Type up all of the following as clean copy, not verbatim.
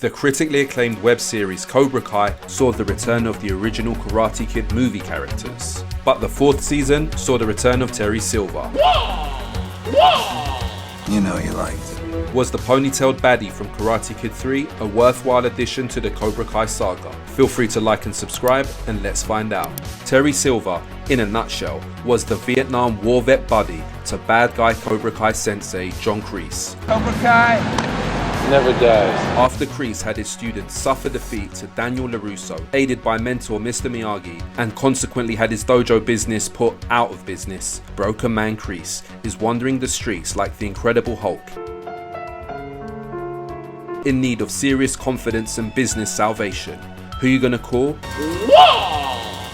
The critically acclaimed web series Cobra Kai saw the return of the original Karate Kid movie characters, but the fourth season saw the return of Terry Silver. You know you liked it. Was the ponytailed baddie from Karate Kid 3 a worthwhile addition to the Cobra Kai saga? Feel free to like and subscribe, and let's find out. Terry Silver, in a nutshell, was the Vietnam war vet buddy to bad guy Cobra Kai sensei John Kreese. Cobra Kai never dies. After Kreese had his students suffer defeat to Daniel LaRusso, aided by mentor Mr. Miyagi, and consequently had his dojo business put out of business, Broken Man Kreese is wandering the streets like the Incredible Hulk, in need of serious confidence and business salvation. Who you gonna call?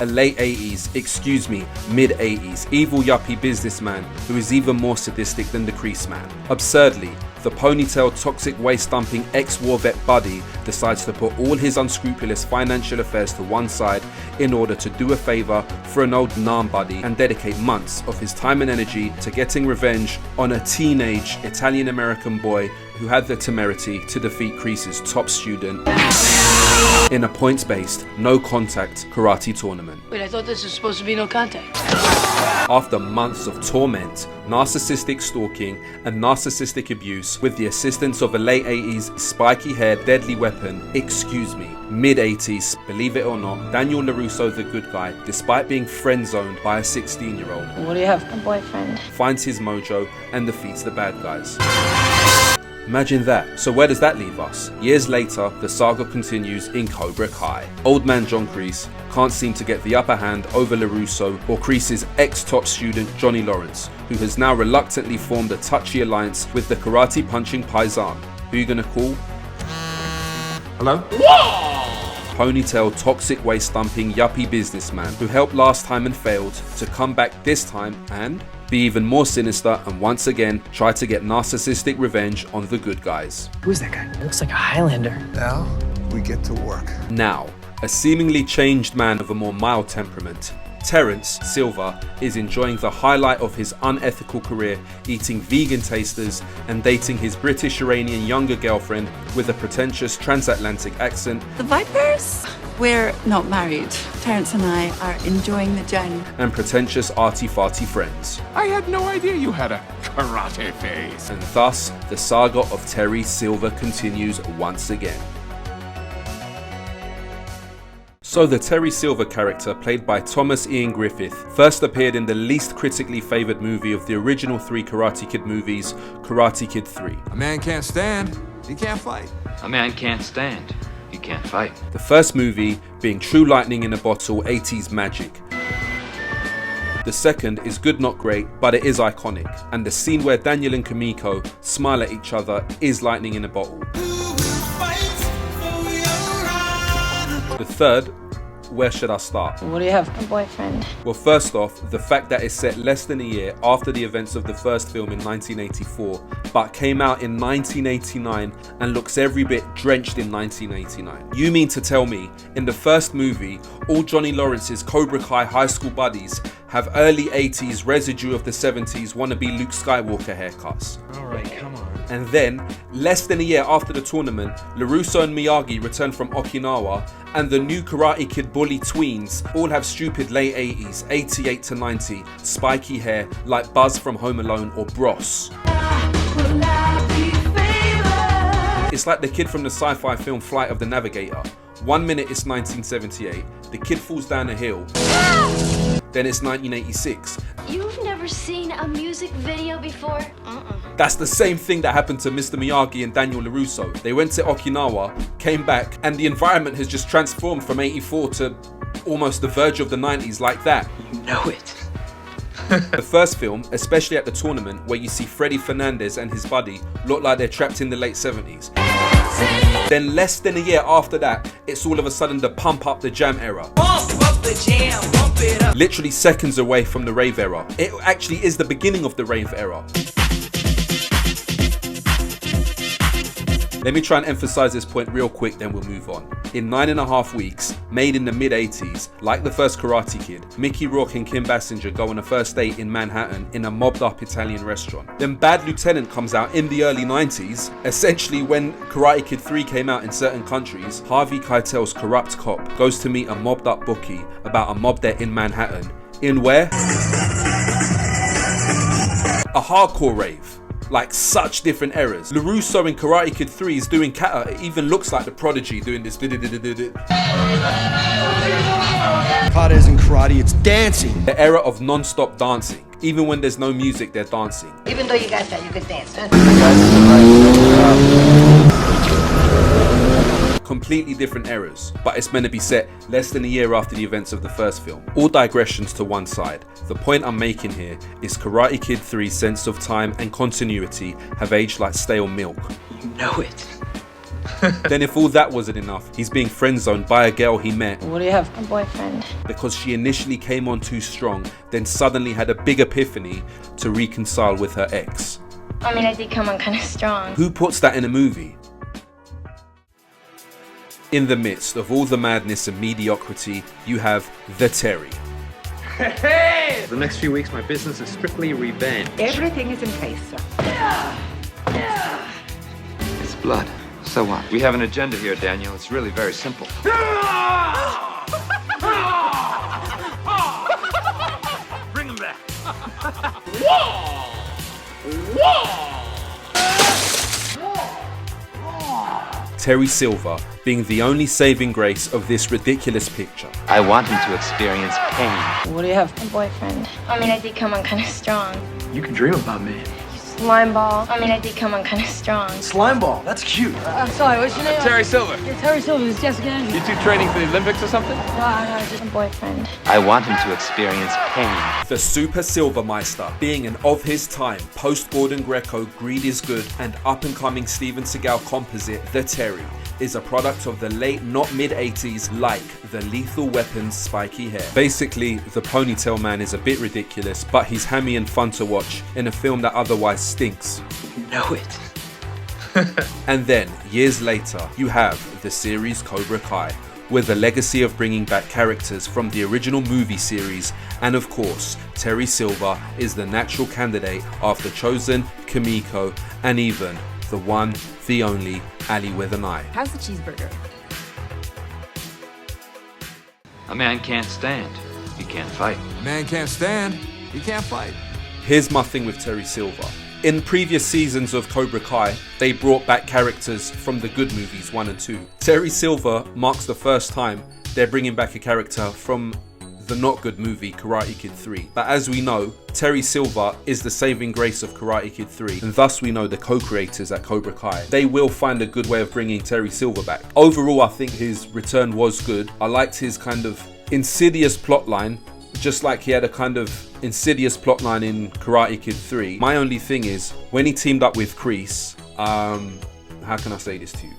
A late 80s, mid 80s, evil yuppie businessman who is even more sadistic than the Kreese man. Absurdly, the ponytail toxic waist dumping ex-war vet buddy decides to put all his unscrupulous financial affairs to one side in order to do a favor for an old Nam buddy and dedicate months of his time and energy to getting revenge on a teenage Italian-American boy who had the temerity to defeat Kreese's top student in a points-based, no-contact karate tournament. Wait, I thought this was supposed to be no contact. After months of torment, narcissistic stalking, and narcissistic abuse, with the assistance of a late 80s spiky-haired deadly weapon, mid 80s, believe it or not, Daniel LaRusso, the good guy, despite being friend-zoned by a 16-year-old, What do you have? A boyfriend. finds his mojo and defeats the bad guys. Imagine that. So where does that leave us? Years later, the saga continues in Cobra Kai. Old man John Kreese can't seem to get the upper hand over LaRusso or Kreese's ex-top student Johnny Lawrence, who has now reluctantly formed a touchy alliance with the karate punching paisan. Who you gonna call? Hello? Ponytail toxic waist dumping yuppie businessman who helped last time and failed to come back this time and be even more sinister and once again try to get narcissistic revenge on the good guys. Who is that guy? He looks like a Highlander. Now we get to work. Now, a seemingly changed man of a more mild temperament, Terrence Silver is enjoying the highlight of his unethical career, eating vegan tasters and dating his British Iranian younger girlfriend with a pretentious transatlantic accent. The Vipers? We're not married. Terrence and I are enjoying the journey. And pretentious arty-farty friends. I had no idea you had a karate face. And thus, the saga of Terry Silver continues once again. So the Terry Silver character, played by Thomas Ian Griffith, first appeared in the least critically favoured movie of the original three Karate Kid movies, Karate Kid 3. A man can't stand, he can't fight. A man can't stand. You can't fight. The first movie being True Lightning in a Bottle 80s Magic. The second is Good Not Great, but it is iconic, and the scene where Daniel and Kamiko smile at each other is Lightning in a Bottle. The third, where should I start? What do you have? A boyfriend. Well, first off, the fact that it's set less than a year after the events of the first film in 1984, but came out in 1989 and looks every bit drenched in 1989. You mean to tell me, in the first movie, all Johnny Lawrence's Cobra Kai high school buddies have early 80s residue of the 70s wannabe Luke Skywalker haircuts? Alright, come on. And then, less than a year after the tournament, LaRusso and Miyagi return from Okinawa, and the new Karate Kid bully tweens all have stupid late 80s, 88 to 90, spiky hair like Buzz from Home Alone or Bros. It's like the kid from the sci-fi film Flight of the Navigator. 1 minute it's 1978, the kid falls down a hill, then it's 1986. You've never seen a music video before? That's the same thing that happened to Mr. Miyagi and Daniel LaRusso. They went to Okinawa, came back, and the environment has just transformed from 84 to almost the verge of the 90s like that. You know it. The first film, especially at the tournament where you see Freddy Fernandez and his buddy look like they're trapped in the late 70s. Then less than a year after that, it's all of a sudden the Pump Up the Jam era. Literally seconds away from the rave era. It actually is the beginning of the rave era. Let me try and emphasize this point real quick, then we'll move on. In 9.5 weeks, made in the mid-80s, like the first Karate Kid, Mickey Rourke and Kim Basinger go on a first date in Manhattan in a mobbed-up Italian restaurant. Then Bad Lieutenant comes out in the early 90s. Essentially, when Karate Kid 3 came out in certain countries, Harvey Keitel's corrupt cop goes to meet a mobbed-up bookie about a mob debt in Manhattan. In where? A hardcore rave. Like, such different eras. LaRusso in Karate Kid 3 is doing kata. It even looks like the Prodigy doing this. Kata isn't karate, it's dancing. The era of non-stop dancing. Even when there's no music, they're dancing. Even though you got that, you can dance, huh? Completely different eras, but it's meant to be set less than a year after the events of the first film. All digressions to one side. The point I'm making here is Karate Kid 3's sense of time and continuity have aged like stale milk. You know it. Then if all that wasn't enough, he's being friend-zoned by a girl he met. What do you have? A boyfriend. Because she initially came on too strong, then suddenly had a big epiphany to reconcile with her ex. I mean, I did come on kind of strong. Who puts that in a movie? In the midst of all the madness and mediocrity, you have the Terry. For the next few weeks, my business is strictly revenge. Everything is in place, sir. It's blood. So what? We have an agenda here, Daniel. It's really very simple. Bring him back. Terry Silver being the only saving grace of this ridiculous picture. I want him to experience pain. What do you have? A boyfriend. I mean, I did come on kind of strong. You can dream about me. Slime ball. I mean, I did come on kind of strong. Slime ball, that's cute. I'm sorry, what's your name? Terry Silver. Yeah, Terry Silver. It's Jessica Andrews. You two training for the Olympics or something? No, just A boyfriend. I want him to experience pain. The Super Silvermeister, being an of his time, post-Gordon Greco, Greed is Good, and up-and-coming Steven Seagal composite, The Terry, is a product of the late, not mid-80s, like the Lethal Weapon's spiky hair. Basically, the ponytail man is a bit ridiculous, but he's hammy and fun to watch in a film that otherwise stinks. You know it. And then, years later, you have the series Cobra Kai, with the legacy of bringing back characters from the original movie series, and of course, Terry Silver is the natural candidate after Chosen, Kimiko, and even the one, the only, Ali with an eye. How's the cheeseburger? A man can't stand. He can't fight. Man can't stand, he can't fight. Here's my thing with Terry Silver. In previous seasons of Cobra Kai, they brought back characters from the good movies 1 and 2. Terry Silver marks the first time they're bringing back a character from the not good movie Karate Kid 3. But as we know, Terry Silver is the saving grace of Karate Kid 3, and thus we know the co-creators at Cobra Kai. They will find a good way of bringing Terry Silver back. Overall, I think his return was good. I liked his kind of insidious plotline, just like he had a kind of insidious plotline in Karate Kid 3. My only thing is, when he teamed up with Kreese, how can I say this to you?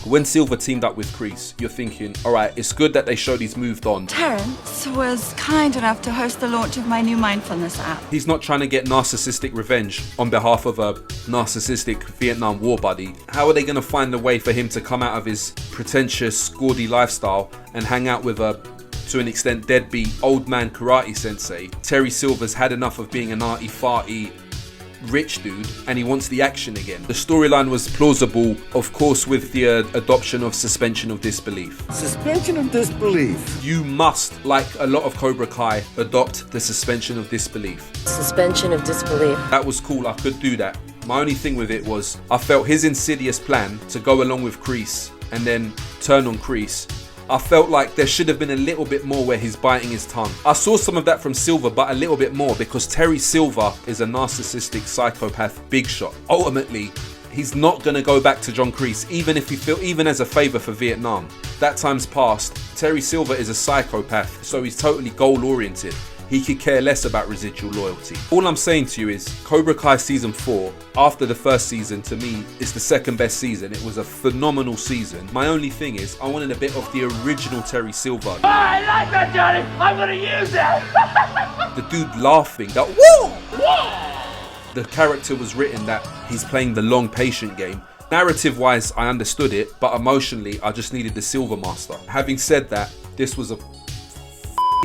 When Silver teamed up with Kreese, you're thinking, alright, it's good that they showed he's moved on. Terrence was kind enough to host the launch of my new mindfulness app. He's not trying to get narcissistic revenge on behalf of a narcissistic Vietnam War buddy. How are they going to find a way for him to come out of his pretentious, gaudy lifestyle and hang out with a, to an extent, deadbeat old man karate sensei? Terry Silver's had enough of being an arty farty rich dude and he wants the action again. The storyline was plausible, of course, with the adoption of suspension of disbelief. Suspension of disbelief. You must, like a lot of Cobra Kai, adopt the suspension of disbelief. suspension of disbelief. That was cool, I could do that. My only thing with it was, I felt his insidious plan to go along with Kreese and then turn on Kreese, I felt like there should have been a little bit more where he's biting his tongue. I saw some of that from Silver, but a little bit more, because Terry Silver is a narcissistic psychopath big shot. Ultimately, he's not gonna go back to John Kreese, even as a favor for Vietnam. That time's past. Terry Silver is a psychopath, so he's totally goal oriented. He could care less about residual loyalty. All I'm saying to you is, Cobra Kai Season 4, after the first season, to me, is the second best season. It was a phenomenal season. My only thing is, I wanted a bit of the original Terry Silver. I like that, Johnny. I'm gonna use that. The dude laughing, that woo! The character was written that he's playing the long patient game, Narrative wise, I understood it, but emotionally, I just needed the Silver Master. Having said that, this was a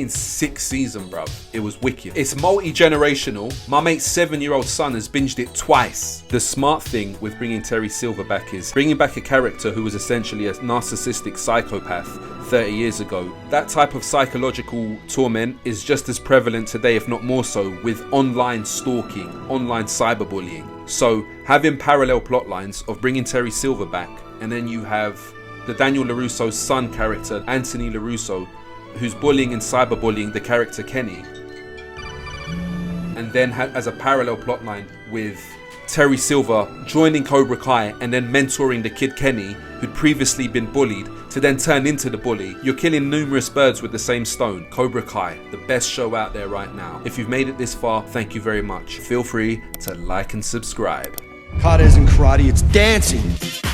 sick season, bruv. It was wicked. It's multi-generational. My mate's 7-year-old son has binged it twice. The smart thing with bringing Terry Silver back is bringing back a character who was essentially a narcissistic psychopath 30 years ago. That type of psychological torment is just as prevalent today, if not more so, with online stalking, online cyberbullying. So having parallel plot lines of bringing Terry Silver back, and then you have the Daniel LaRusso's son character, Anthony LaRusso, who's bullying and cyberbullying the character Kenny, and then as a parallel plotline with Terry Silver joining Cobra Kai and then mentoring the kid Kenny, who'd previously been bullied, to then turn into the bully. You're killing numerous birds with the same stone. Cobra Kai, the best show out there right now. If you've made it this far, thank you very much. Feel free to like and subscribe. Kata isn't karate, it's dancing.